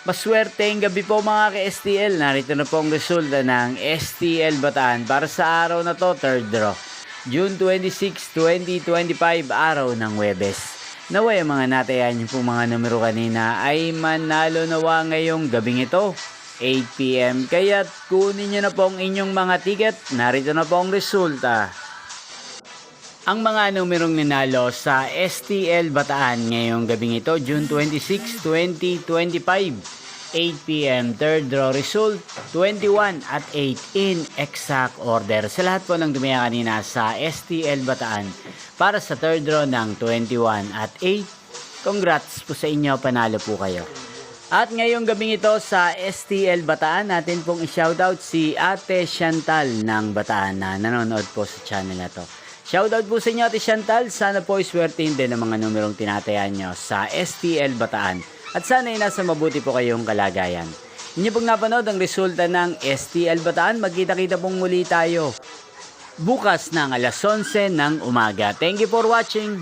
Maswerteng gabi po mga ka-STL. Narito na po ang resulta ng STL Bataan para sa araw na to, third draw. June 26, 2025, araw ng Huwebes. Naway ang mga natayan yung pong mga numero kanina ay manalo nawa ngayong gabing ito, 8 PM. Kaya't kunin nyo na po ang inyong mga ticket. Narito na po ang resulta. Ang mga numerong ninalo sa STL Bataan ngayong gabing ito, June 26, 2025, 8 PM, third draw result, 21 at 8 in exact order. Sa lahat po ng dumaya kanina sa STL Bataan para sa third draw ng 21 at 8, congrats po sa inyo, panalo po kayo. At ngayong gabing ito sa STL Bataan, natin pong i-shoutout si Ate Chantal ng Bataan na nanonood po sa channel na to. Shoutout po sa inyo, Ate Chantal. Sana po iswertein din ang mga numerong tinatayan nyo sa STL Bataan. At sana ay nasa mabuti po kayong kalagayan. Inyo pong napanood ang resulta ng STL Bataan. Magkita-kita pong muli tayo bukas ng alas 11 ng umaga. Thank you for watching.